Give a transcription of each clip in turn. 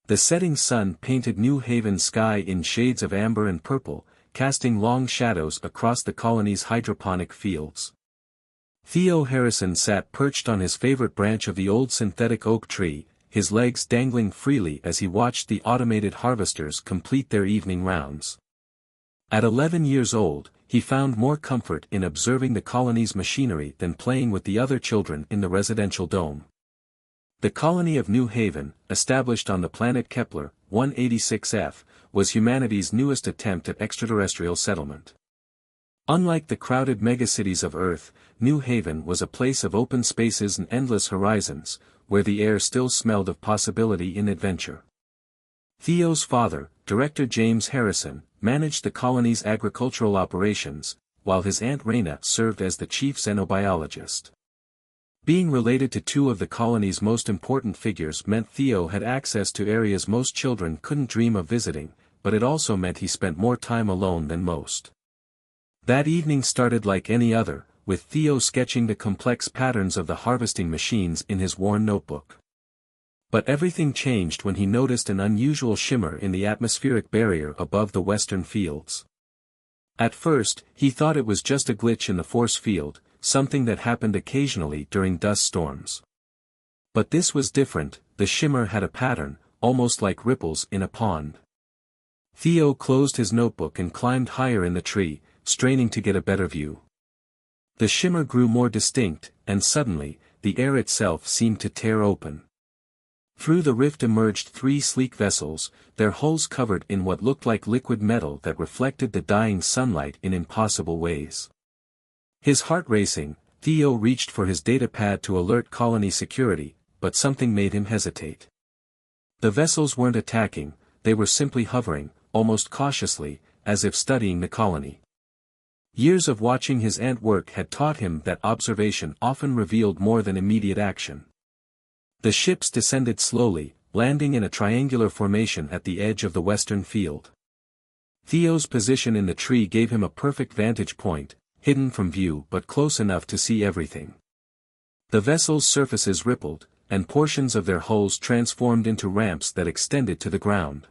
The setting sun painted New Haven's sky in shades of amber and purple, casting long shadows across the colony's hydroponic fields. Theo Harrison sat perched on his favorite branch of the old synthetic oak tree, his legs dangling freely as he watched the automated harvesters complete their evening rounds. At 11 years old, he found more comfort in observing the colony's machinery than playing with the other children in the residential dome. The colony of New Haven, established on the planet Kepler 186f, was humanity's newest attempt at extraterrestrial settlement. Unlike the crowded megacities of Earth, New Haven was a place of open spaces and endless horizons, where the air still smelled of possibility and adventure. Theo's father, Director James Harrison, managed the colony's agricultural operations, while his Aunt Raina served as the chief xenobiologist. Being related to two of the colony's most important figures meant Theo had access to areas most children couldn't dream of visiting, but it also meant he spent more time alone than most. That evening started like any other, with Theo sketching the complex patterns of the harvesting machines in his worn notebook. But everything changed when he noticed an unusual shimmer in the atmospheric barrier above the western fields. At first, he thought it was just a glitch in the force field, something that happened occasionally during dust storms. But this was different. The shimmer had a pattern, almost like ripples in a pond. Theo closed his notebook and climbed higher in the tree, straining to get a better view. The shimmer grew more distinct, and suddenly, the air itself seemed to tear open. Through the rift emerged three sleek vessels, their hulls covered in what looked like liquid metal that reflected the dying sunlight in impossible ways. His heart racing, Theo reached for his datapad to alert colony security, but something made him hesitate. The vessels weren't attacking, they were simply hovering, almost cautiously, as if studying the colony. Years of watching his aunt work had taught him that observation often revealed more than immediate action. The ships descended slowly, landing in a triangular formation at the edge of the western field. Theo's position in the tree gave him a perfect vantage point, hidden from view but close enough to see everything. The vessel's surfaces rippled, and portions of their hulls transformed into ramps that extended to the ground.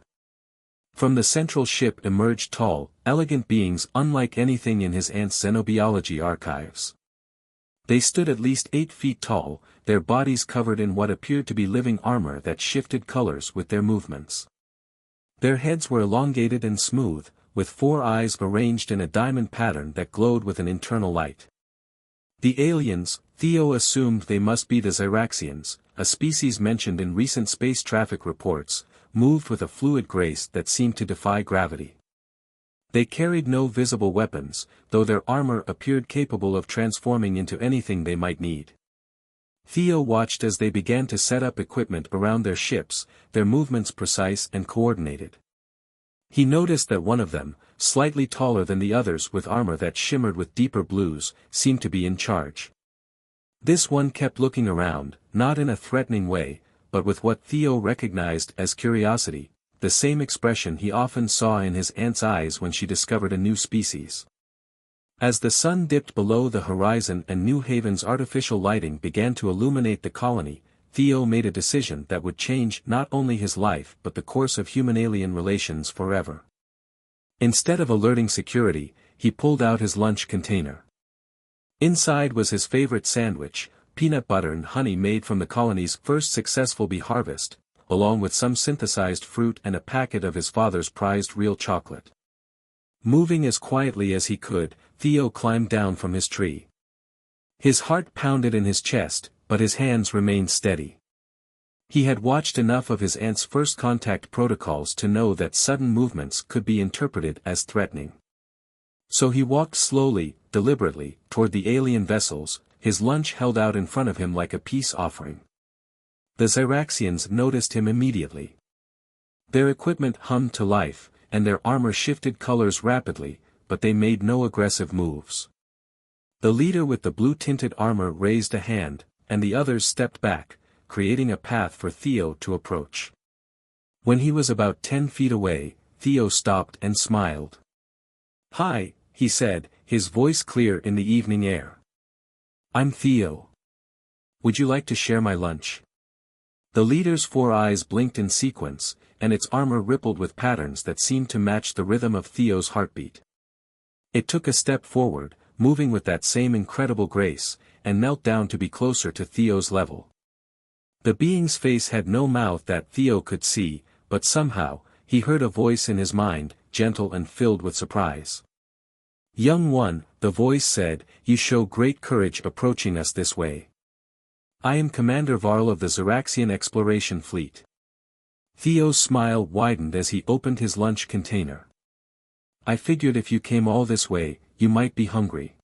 From the central ship emerged tall, elegant beings unlike anything in his aunt's xenobiology archives. They stood at least 8 feet tall, their bodies covered in what appeared to be living armor that shifted colors with their movements. Their heads were elongated and smooth, with 4 eyes arranged in a diamond pattern that glowed with an internal light. The aliens, Theo assumed they must be the Xyraxians, a species mentioned in recent space traffic reports, moved with a fluid grace that seemed to defy gravity. They carried no visible weapons, though their armor appeared capable of transforming into anything they might need. Theo watched as they began to set up equipment around their ships, their movements precise and coordinated. He noticed that one of them, slightly taller than the others with armor that shimmered with deeper blues, seemed to be in charge. This one kept looking around, not in a threatening way, but with what Theo recognized as curiosity, the same expression he often saw in his aunt's eyes when she discovered a new species. As the sun dipped below the horizon and New Haven's artificial lighting began to illuminate the colony, Theo made a decision that would change not only his life but the course of human-alien relations forever. Instead of alerting security, he pulled out his lunch container. Inside was his favorite sandwich, peanut butter and honey made from the colony's first successful bee harvest, along with some synthesized fruit and a packet of his father's prized real chocolate. Moving as quietly as he could, Theo climbed down from his tree. His heart pounded in his chest, but his hands remained steady. He had watched enough of his aunt's first contact protocols to know that sudden movements could be interpreted as threatening. So he walked slowly, deliberately, toward the alien vessels, his lunch held out in front of him like a peace offering. The Xyraxians noticed him immediately. Their equipment hummed to life, and their armor shifted colors rapidly, but they made no aggressive moves. The leader with the blue-tinted armor raised a hand, and the others stepped back, creating a path for Theo to approach. When he was about 10 feet away, Theo stopped and smiled. "Hi," he said, his voice clear in the evening air. "I'm Theo. Would you like to share my lunch?" The leader's 4 eyes blinked in sequence, and its armor rippled with patterns that seemed to match the rhythm of Theo's heartbeat. It took a step forward, moving with that same incredible grace, and knelt down to be closer to Theo's level. The being's face had no mouth that Theo could see, but somehow, he heard a voice in his mind, gentle and filled with surprise. "Young one," the voice said, "you show great courage approaching us this way. I am Commander Varl of the Xeraxian Exploration Fleet." Theo's smile widened as he opened his lunch container. "I figured if you came all this way, you might be hungry.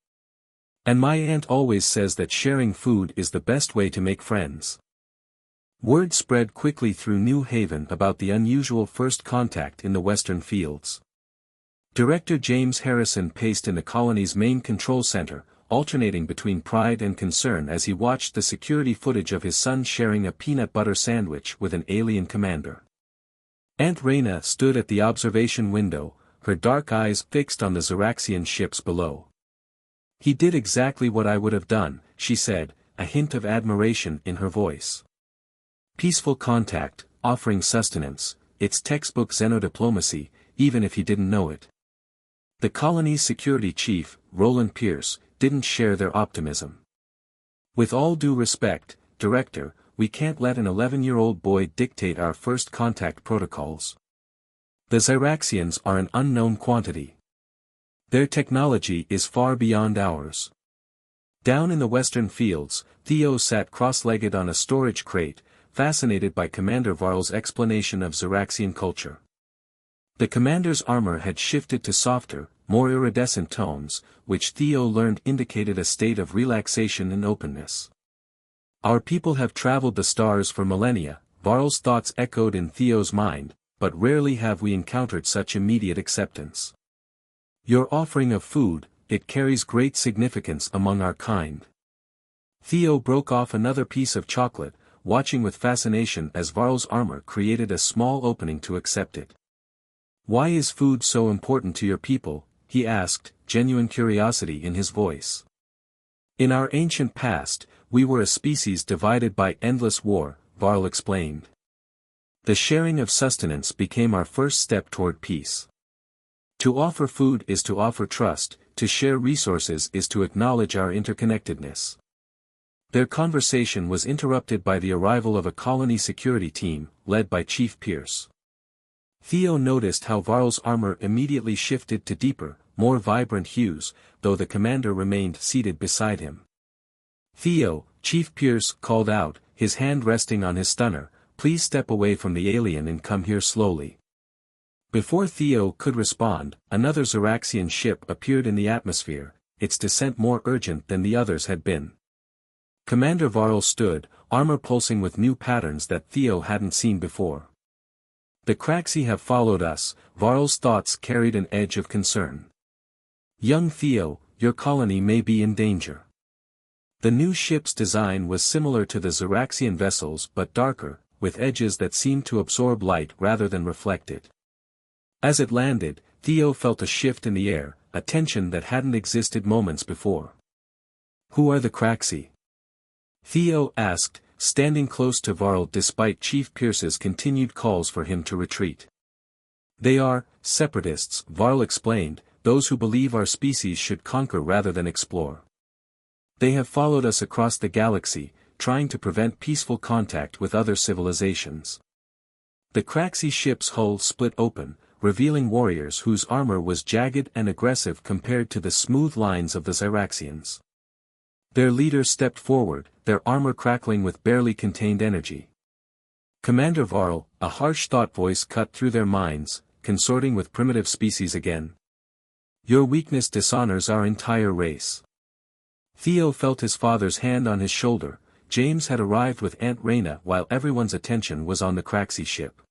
And my aunt always says that sharing food is the best way to make friends." Word spread quickly through New Haven about the unusual first contact in the western fields. Director James Harrison paced in the colony's main control center, alternating between pride and concern as he watched the security footage of his son sharing a peanut butter sandwich with an alien commander. Aunt Reyna stood at the observation window, her dark eyes fixed on the Xeraxian ships below. "He did exactly what I would have done," she said, a hint of admiration in her voice. Peaceful contact, offering sustenance, it's textbook xenodiplomacy, even if he didn't know it. The colony's security chief, Roland Pierce, didn't share their optimism. "With all due respect, Director, we can't let an 11-year-old boy dictate our first contact protocols. The Xeraxians are an unknown quantity. Their technology is far beyond ours." Down in the western fields, Theo sat cross-legged on a storage crate, fascinated by Commander Varl's explanation of Xeraxian culture. The commander's armor had shifted to softer, more iridescent tones, which Theo learned indicated a state of relaxation and openness. "Our people have traveled the stars for millennia," Varl's thoughts echoed in Theo's mind, "but rarely have we encountered such immediate acceptance. Your offering of food, it carries great significance among our kind." Theo broke off another piece of chocolate, watching with fascination as Varl's armor created a small opening to accept it. "Why is food so important to your people?" he asked, genuine curiosity in his voice. "In our ancient past, we were a species divided by endless war," Varl explained. "The sharing of sustenance became our first step toward peace. To offer food is to offer trust, to share resources is to acknowledge our interconnectedness." Their conversation was interrupted by the arrival of a colony security team, led by Chief Pierce. Theo noticed how Varl's armor immediately shifted to deeper, more vibrant hues, though the commander remained seated beside him. "Theo," Chief Pierce called out, his hand resting on his stunner, "please step away from the alien and come here slowly." Before Theo could respond, another Xeraxian ship appeared in the atmosphere, its descent more urgent than the others had been. Commander Varl stood, armor pulsing with new patterns that Theo hadn't seen before. "The Craxi have followed us," Varl's thoughts carried an edge of concern. "Young Theo, your colony may be in danger." The new ship's design was similar to the Xeraxian vessels but darker, with edges that seemed to absorb light rather than reflect it. As it landed, Theo felt a shift in the air, a tension that hadn't existed moments before. "Who are the Craxi?" Theo asked, standing close to Varl despite Chief Pierce's continued calls for him to retreat. "They are separatists," Varl explained, "those who believe our species should conquer rather than explore. They have followed us across the galaxy, trying to prevent peaceful contact with other civilizations." The Craxi ship's hull split open, revealing warriors whose armor was jagged and aggressive compared to the smooth lines of the Xeraxians. Their leader stepped forward, their armor crackling with barely contained energy. "Commander Varl," a harsh thought voice cut through their minds, "consorting with primitive species again. Your weakness dishonors our entire race." Theo felt his father's hand on his shoulder. James had arrived with Aunt Reyna while everyone's attention was on the Craxi ship.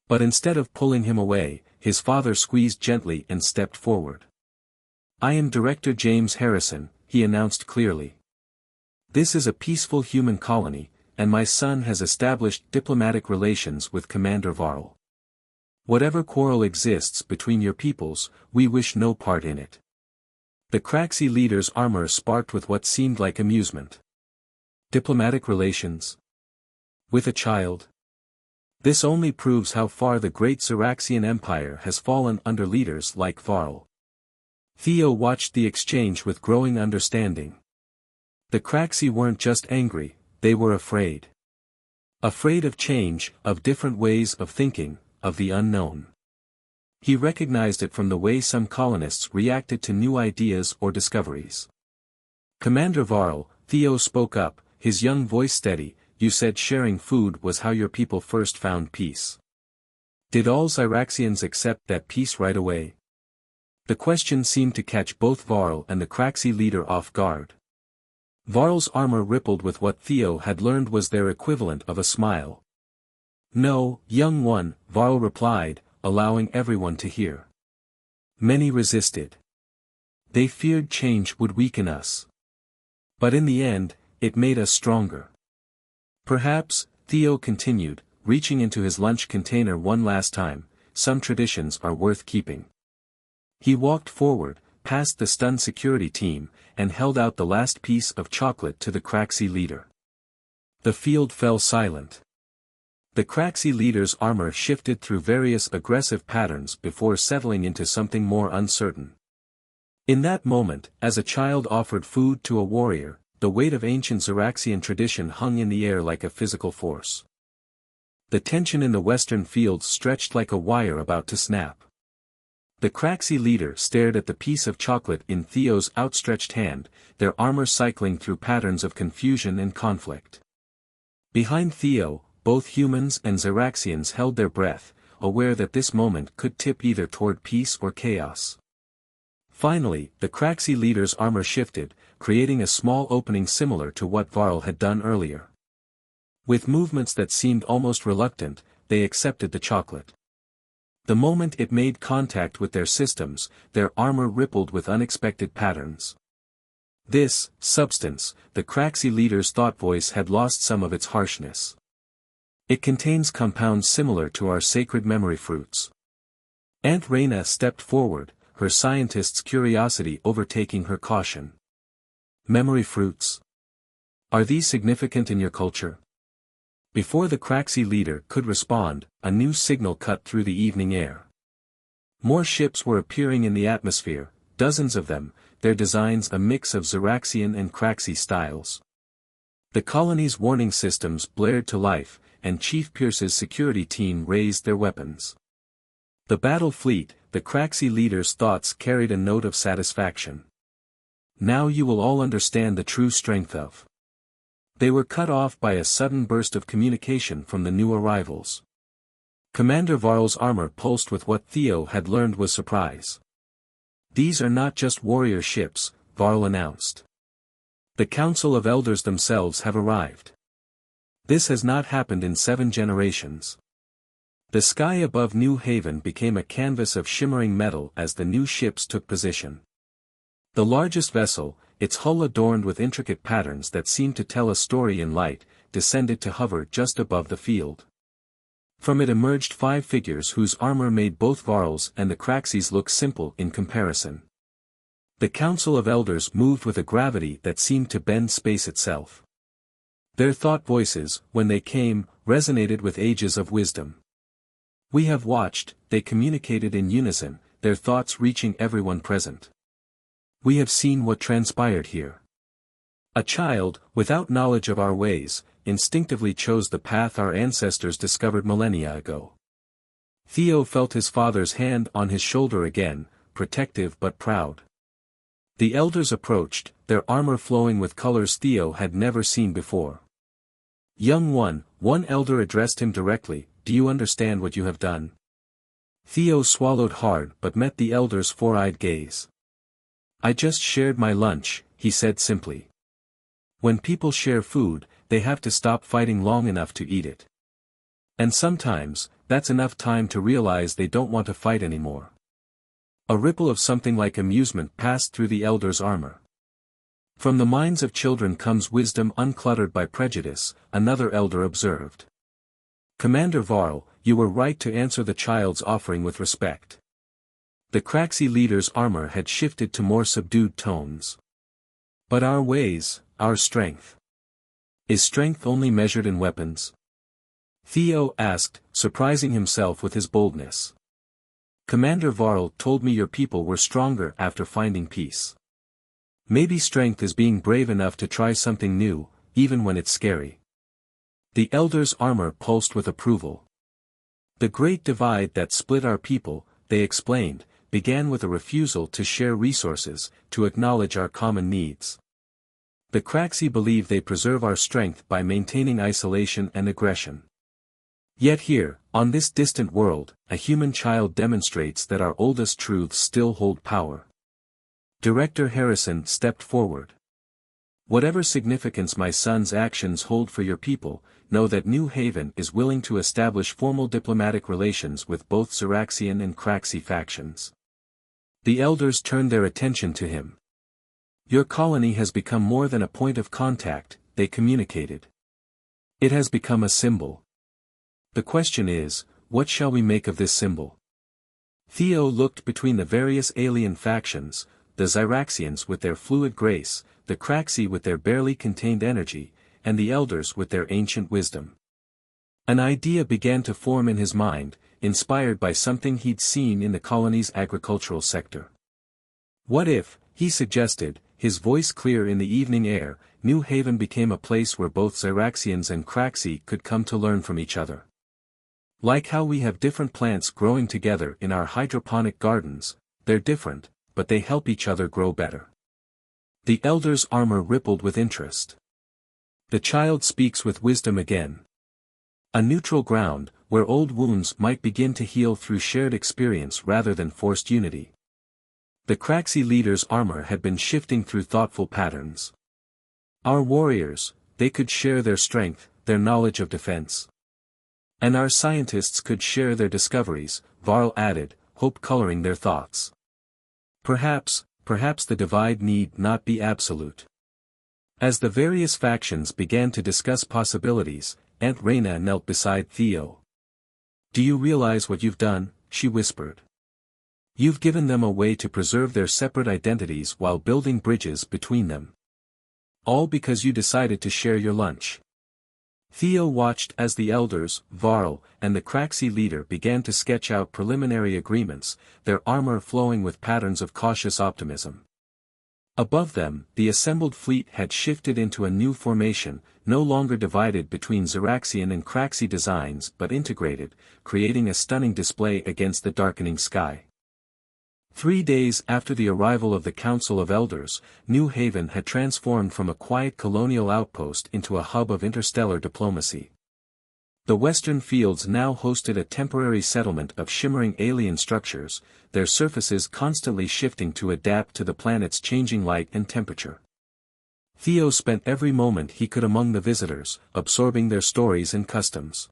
But instead of pulling him away, his father squeezed gently and stepped forward. "I am Director James Harrison," he announced clearly. "This is a peaceful human colony, and my son has established diplomatic relations with Commander Varl. Whatever quarrel exists between your peoples, we wish no part in it." The Craxi leader's armor sparked with what seemed like amusement. "Diplomatic relations? With a child? This only proves how far the great Xeraxian Empire has fallen under leaders like Varl. Theo watched the exchange with growing understanding. The Craxi weren't just angry, they were afraid. Afraid of change, of different ways of thinking, of the unknown. He recognized it from the way some colonists reacted to new ideas or discoveries. Commander Varl, Theo spoke up, his young voice steady, you said sharing food was how your people first found peace. Did all Xeraxians accept that peace right away? The question seemed to catch both Varl and the Craxi leader off guard. Varl's armor rippled with what Theo had learned was their equivalent of a smile. No, young one, Varl replied, allowing everyone to hear. Many resisted. They feared change would weaken us. But in the end, it made us stronger. Perhaps, Theo continued, reaching into his lunch container one last time, some traditions are worth keeping. He walked forward, past the stunned security team, and held out the last piece of chocolate to the Craxi leader. The field fell silent. The Craxi leader's armor shifted through various aggressive patterns before settling into something more uncertain. In that moment, as a child offered food to a warrior, the weight of ancient Xeraxian tradition hung in the air like a physical force. The tension in the western fields stretched like a wire about to snap. The Craxi leader stared at the piece of chocolate in Theo's outstretched hand, their armor cycling through patterns of confusion and conflict. Behind Theo, both humans and Xeraxians held their breath, aware that this moment could tip either toward peace or chaos. Finally, the Craxi leader's armor shifted, creating a small opening similar to what Varl had done earlier. With movements that seemed almost reluctant, they accepted the chocolate. The moment it made contact with their systems, their armor rippled with unexpected patterns. This, substance, the Craxi leader's thought voice had lost some of its harshness. It contains compounds similar to our sacred memory fruits. Aunt Reyna stepped forward, her scientist's curiosity overtaking her caution. Memory fruits. Are these significant in your culture? Before the Craxi leader could respond, a new signal cut through the evening air. More ships were appearing in the atmosphere, dozens of them, their designs a mix of Xeraxian and Craxi styles. The colony's warning systems blared to life, and Chief Pierce's security team raised their weapons. The battle fleet, the Craxi leader's thoughts carried a note of satisfaction. Now you will all understand the true strength of. They were cut off by a sudden burst of communication from the new arrivals. Commander Varl's armor pulsed with what Theo had learned was surprise. These are not just warrior ships, Varl announced. The Council of Elders themselves have arrived. This has not happened in 7 generations. The sky above New Haven became a canvas of shimmering metal as the new ships took position. The largest vessel, its hull adorned with intricate patterns that seemed to tell a story in light, descended to hover just above the field. From it emerged 5 figures whose armor made both Varl's and the Craxi's look simple in comparison. The Council of Elders moved with a gravity that seemed to bend space itself. Their thought voices, when they came, resonated with ages of wisdom. We have watched, they communicated in unison, their thoughts reaching everyone present. We have seen what transpired here. A child, without knowledge of our ways, instinctively chose the path our ancestors discovered millennia ago. Theo felt his father's hand on his shoulder again, protective but proud. The elders approached, their armor flowing with colors Theo had never seen before. Young one elder addressed him directly, do you understand what you have done? Theo swallowed hard but met the elder's four-eyed gaze. I just shared my lunch, he said simply. When people share food, they have to stop fighting long enough to eat it. And sometimes, that's enough time to realize they don't want to fight anymore. A ripple of something like amusement passed through the elder's armor. From the minds of children comes wisdom uncluttered by prejudice, another elder observed. Commander Varl, you were right to answer the child's offering with respect. The Craxi leader's armor had shifted to more subdued tones. But our ways, our strength. Is strength only measured in weapons? Theo asked, surprising himself with his boldness. Commander Varl told me your people were stronger after finding peace. Maybe strength is being brave enough to try something new, even when it's scary. The elder's armor pulsed with approval. The great divide that split our people, they explained, began with a refusal to share resources, to acknowledge our common needs. The Craxi believe they preserve our strength by maintaining isolation and aggression. Yet here, on this distant world, a human child demonstrates that our oldest truths still hold power. Director Harrison stepped forward. Whatever significance my son's actions hold for your people, know that New Haven is willing to establish formal diplomatic relations with both Zeraxian and Craxi factions. The elders turned their attention to him. Your colony has become more than a point of contact, they communicated. It has become a symbol. The question is, what shall we make of this symbol? Theo looked between the various alien factions, the Zyraxians with their fluid grace, the Craxi with their barely contained energy, and the elders with their ancient wisdom. An idea began to form in his mind, inspired by something he'd seen in the colony's agricultural sector. What if, he suggested, his voice clear in the evening air, New Haven became a place where both Zyraxians and Craxi could come to learn from each other? Like how we have different plants growing together in our hydroponic gardens, they're different, but they help each other grow better. The elder's armor rippled with interest. The child speaks with wisdom again. A neutral ground, where old wounds might begin to heal through shared experience rather than forced unity. The Craxi leader's armor had been shifting through thoughtful patterns. Our warriors, they could share their strength, their knowledge of defense. And our scientists could share their discoveries, Varl added, hope coloring their thoughts. Perhaps the divide need not be absolute. As the various factions began to discuss possibilities, Aunt Reyna knelt beside Theo. Do you realize what you've done? She whispered. You've given them a way to preserve their separate identities while building bridges between them. All because you decided to share your lunch. Theo watched as the elders, Varl, and the Craxi leader began to sketch out preliminary agreements, their armor flowing with patterns of cautious optimism. Above them, the assembled fleet had shifted into a new formation, no longer divided between Zeraxian and Craxi designs but integrated, creating a stunning display against the darkening sky. 3 days after the arrival of the Council of Elders, New Haven had transformed from a quiet colonial outpost into a hub of interstellar diplomacy. The western fields now hosted a temporary settlement of shimmering alien structures, their surfaces constantly shifting to adapt to the planet's changing light and temperature. Theo spent every moment he could among the visitors, absorbing their stories and customs.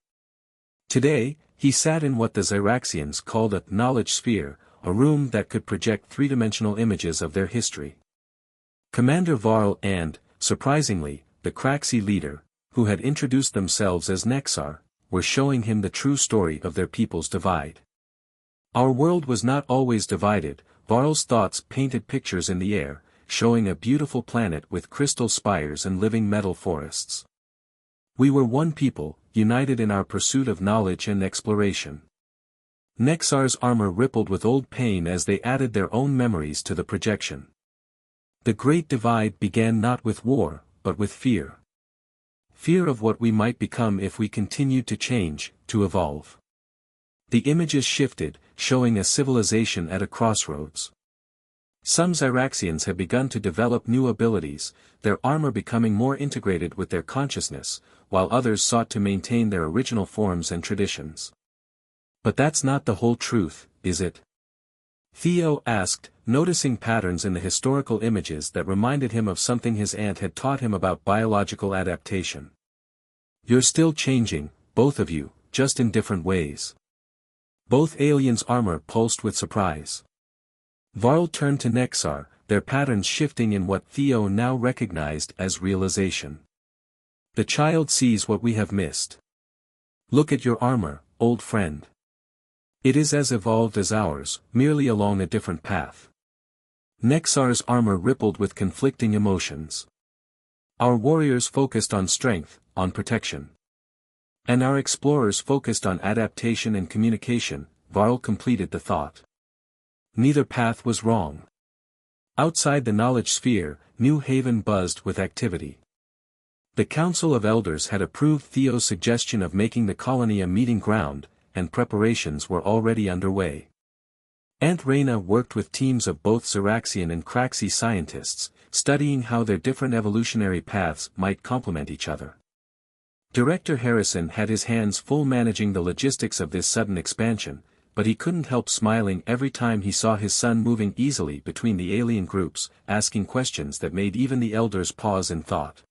Today, he sat in what the Zyraxians called a knowledge sphere, a room that could project three-dimensional images of their history. Commander Varl and, surprisingly, the Craxi leader, who had introduced themselves as Nexar, were showing him the true story of their people's divide. Our world was not always divided, Varl's thoughts painted pictures in the air, showing a beautiful planet with crystal spires and living metal forests. We were one people, united in our pursuit of knowledge and exploration. Nexar's armor rippled with old pain as they added their own memories to the projection. The Great Divide began not with war, but with fear. Fear of what we might become if we continued to change, to evolve. The images shifted, showing a civilization at a crossroads. Some Zyraxians had begun to develop new abilities, their armor becoming more integrated with their consciousness, while others sought to maintain their original forms and traditions. But that's not the whole truth, is it? Theo asked, noticing patterns in the historical images that reminded him of something his aunt had taught him about biological adaptation. You're still changing, both of you, just in different ways. Both aliens' armor pulsed with surprise. Varl turned to Nexar, their patterns shifting in what Theo now recognized as realization. The child sees what we have missed. Look at your armor, old friend. It is as evolved as ours, merely along a different path. Nexar's armor rippled with conflicting emotions. Our warriors focused on strength, on protection. And our explorers focused on adaptation and communication, Varl completed the thought. Neither path was wrong. Outside the knowledge sphere, New Haven buzzed with activity. The Council of Elders had approved Theo's suggestion of making the colony a meeting ground, and preparations were already underway. Aunt Reyna worked with teams of both Zeraxian and Craxi scientists, studying how their different evolutionary paths might complement each other. Director Harrison had his hands full managing the logistics of this sudden expansion, but he couldn't help smiling every time he saw his son moving easily between the alien groups, asking questions that made even the elders pause in thought.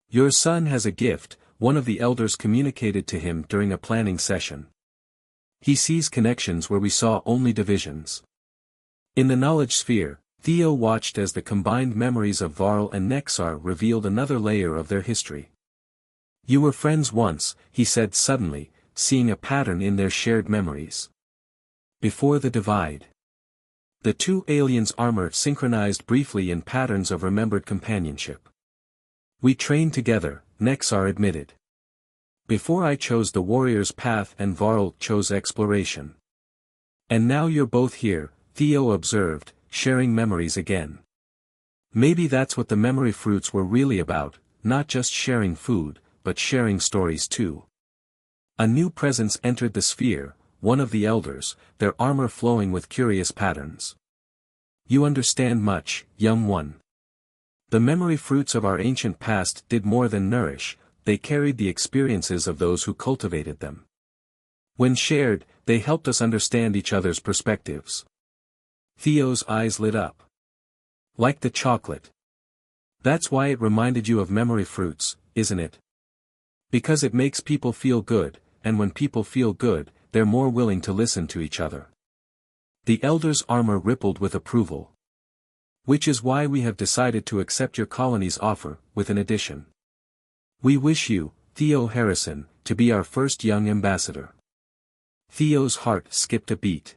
"Your son has a gift," one of the elders communicated to him during a planning session. "He sees connections where we saw only divisions." In the knowledge sphere, Theo watched as the combined memories of Varl and Nexar revealed another layer of their history. "You were friends once," he said suddenly, seeing a pattern in their shared memories. Before the divide. The two aliens' armor synchronized briefly in patterns of remembered companionship. "We trained together," Nexar admitted. "Before I chose the warrior's path and Varl chose exploration. And now you're both here," Theo observed, sharing memories again. Maybe that's what the memory fruits were really about, not just sharing food, but sharing stories too. A new presence entered the sphere, one of the elders, their armor flowing with curious patterns. "You understand much, young one. The memory fruits of our ancient past did more than nourish, they carried the experiences of those who cultivated them. When shared, they helped us understand each other's perspectives." Theo's eyes lit up. "Like the chocolate. That's why it reminded you of memory fruits, isn't it? Because it makes people feel good, and when people feel good, they're more willing to listen to each other." The elder's armor rippled with approval. "Which is why we have decided to accept your colony's offer, with an addition. We wish you, Theo Harrison, to be our first young ambassador." Theo's heart skipped a beat.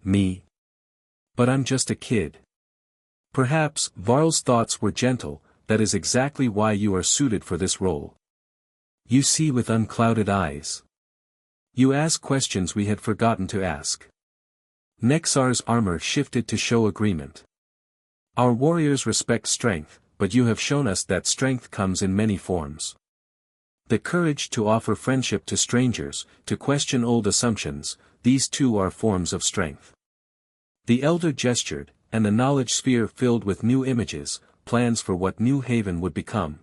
"Me? But I'm just a kid." "Perhaps," Varl's thoughts were gentle, "that is exactly why you are suited for this role. You see with unclouded eyes. You ask questions we had forgotten to ask." Nexar's armor shifted to show agreement. "Our warriors respect strength, but you have shown us that strength comes in many forms. The courage to offer friendship to strangers, to question old assumptions, these too are forms of strength." The elder gestured, and the knowledge sphere filled with new images, plans for what New Haven would become.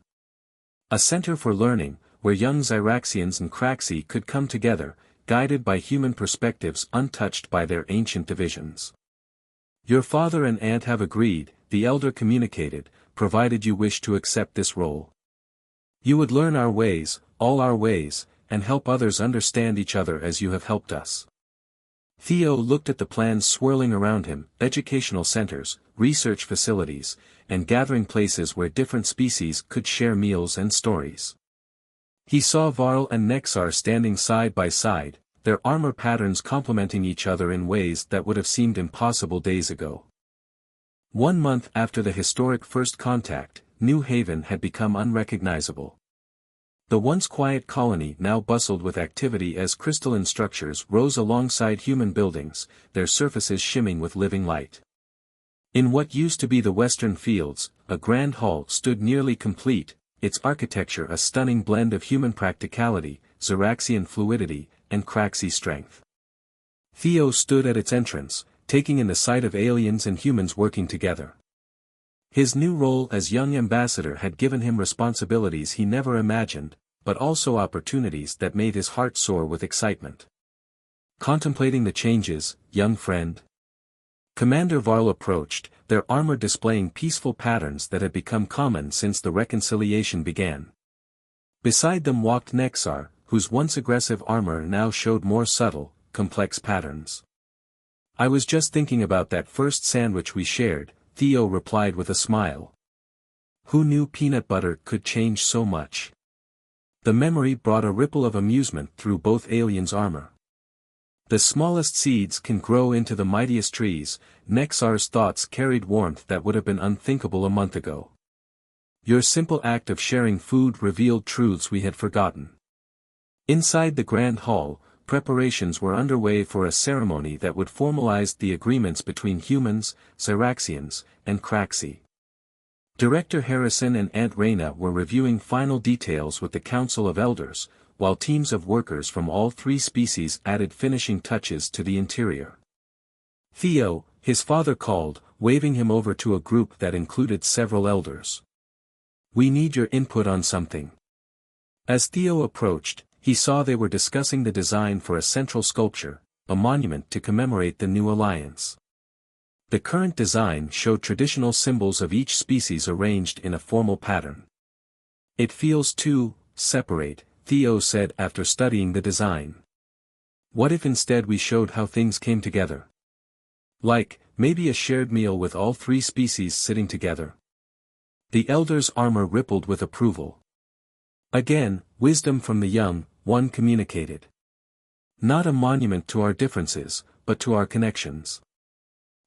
A center for learning, where young Zyraxians and Craxi could come together, guided by human perspectives untouched by their ancient divisions. "Your father and aunt have agreed," the elder communicated, "provided you wish to accept this role. You would learn our ways, all our ways, and help others understand each other as you have helped us." Theo looked at the plans swirling around him, educational centers, research facilities, and gathering places where different species could share meals and stories. He saw Varl and Nexar standing side by side, their armor patterns complementing each other in ways that would have seemed impossible days ago. 1 month after the historic first contact, New Haven had become unrecognizable. The once quiet colony now bustled with activity as crystalline structures rose alongside human buildings, their surfaces shimming with living light. In what used to be the western fields, a grand hall stood nearly complete, its architecture a stunning blend of human practicality, Zeraxian fluidity, and Craxi strength. Theo stood at its entrance, taking in the sight of aliens and humans working together. His new role as young ambassador had given him responsibilities he never imagined, but also opportunities that made his heart soar with excitement. "Contemplating the changes, young friend?" Commander Varl approached, their armor displaying peaceful patterns that had become common since the reconciliation began. Beside them walked Nexar, whose once aggressive armor now showed more subtle, complex patterns. "I was just thinking about that first sandwich we shared," Theo replied with a smile. Who knew peanut butter could change so much? The memory brought a ripple of amusement through both aliens' armor. "The smallest seeds can grow into the mightiest trees," Nexar's thoughts carried warmth that would have been unthinkable a month ago. "Your simple act of sharing food revealed truths we had forgotten." Inside the Grand Hall, preparations were underway for a ceremony that would formalize the agreements between humans, Zyraxians, and Craxi. Director Harrison and Aunt Reyna were reviewing final details with the Council of Elders, while teams of workers from all three species added finishing touches to the interior. Theo, his father called, waving him over to a group that included several elders. "We need your input on something." As Theo approached, he saw they were discussing the design for a central sculpture, a monument to commemorate the new alliance. The current design showed traditional symbols of each species arranged in a formal pattern. "It feels too separate," Theo said after studying the design. "What if instead we showed how things came together? Like, maybe a shared meal with all three species sitting together?" The elder's armor rippled with approval. "Again, wisdom from the young," one communicated. "Not a monument to our differences, but to our connections."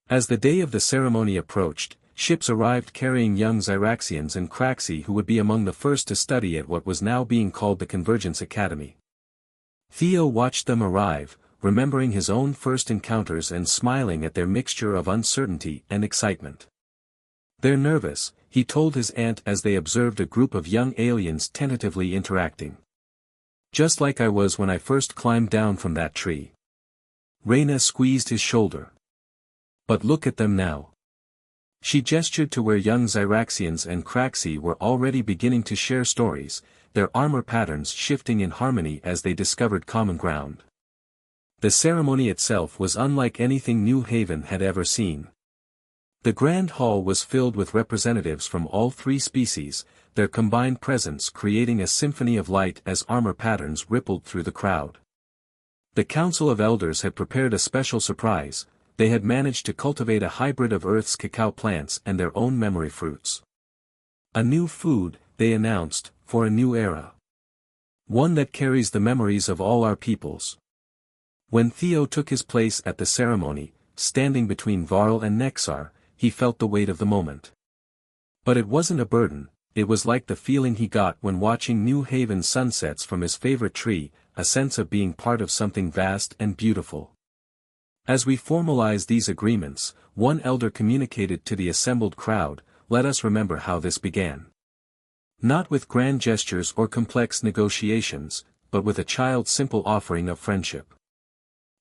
As the day of the ceremony approached, ships arrived carrying young Zyraxians and Craxi who would be among the first to study at what was now being called the Convergence Academy. Theo watched them arrive, remembering his own first encounters and smiling at their mixture of uncertainty and excitement. "They're nervous," he told his aunt as they observed a group of young aliens tentatively interacting. "Just like I was when I first climbed down from that tree." Reyna squeezed his shoulder. "But look at them now." She gestured to where young Zyraxians and Craxi were already beginning to share stories, their armor patterns shifting in harmony as they discovered common ground. The ceremony itself was unlike anything New Haven had ever seen. The Grand Hall was filled with representatives from all three species, their combined presence creating a symphony of light as armor patterns rippled through the crowd. The Council of Elders had prepared a special surprise. They had managed to cultivate a hybrid of Earth's cacao plants and their own memory fruits. "A new food," they announced, "for a new era. One that carries the memories of all our peoples." When Theo took his place at the ceremony, standing between Varl and Nexar, he felt the weight of the moment. But it wasn't a burden, it was like the feeling he got when watching New Haven sunsets from his favorite tree, a sense of being part of something vast and beautiful. "As we formalize these agreements," one elder communicated to the assembled crowd, "let us remember how this began. Not with grand gestures or complex negotiations, but with a child's simple offering of friendship."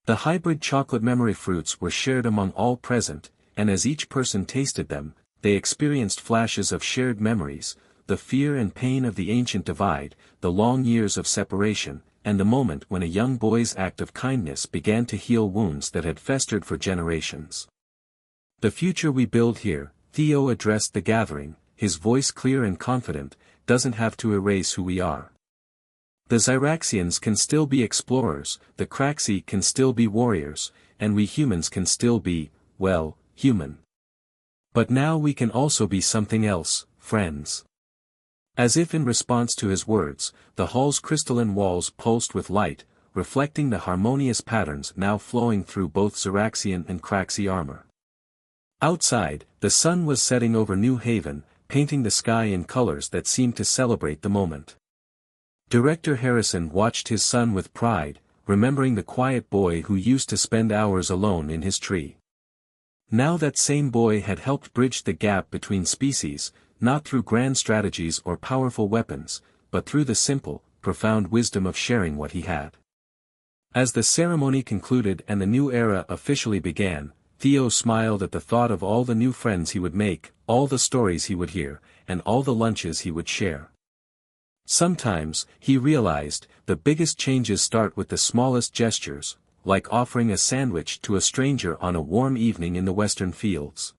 The hybrid chocolate memory fruits were shared among all present, and as each person tasted them, they experienced flashes of shared memories, the fear and pain of the ancient divide, the long years of separation, and the moment when a young boy's act of kindness began to heal wounds that had festered for generations. "The future we build here," Theo addressed the gathering, his voice clear and confident, "doesn't have to erase who we are. The Zyraxians can still be explorers, the Craxi can still be warriors, and we humans can still be, well, human. But now we can also be something else, friends." As if in response to his words, the hall's crystalline walls pulsed with light, reflecting the harmonious patterns now flowing through both Zyraxian and Craxi armor. Outside, the sun was setting over New Haven, painting the sky in colors that seemed to celebrate the moment. Director Harrison watched his son with pride, remembering the quiet boy who used to spend hours alone in his tree. Now that same boy had helped bridge the gap between species, not through grand strategies or powerful weapons, but through the simple, profound wisdom of sharing what he had. As the ceremony concluded and the new era officially began, Theo smiled at the thought of all the new friends he would make, all the stories he would hear, and all the lunches he would share. Sometimes, he realized, the biggest changes start with the smallest gestures, like offering a sandwich to a stranger on a warm evening in the western fields.